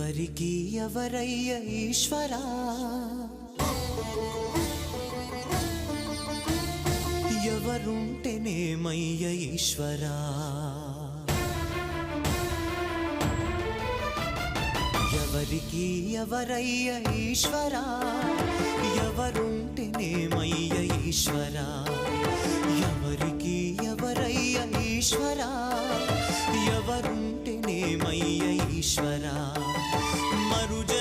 ఎవరికి ఎవరయ్య ఈశ్వరా ఎవరుంటేనేమయ్య ఈశ్వరా ఎవరికి ఎవరయ్య ఈశ్వరా ఎవరుంటేనేమయ్య ఈశ్వరా ఎవరికి ఎవరయ్య ఈశ్వరా ఎవరుంటేనేమయ్య ఈశ్వరా మరుజ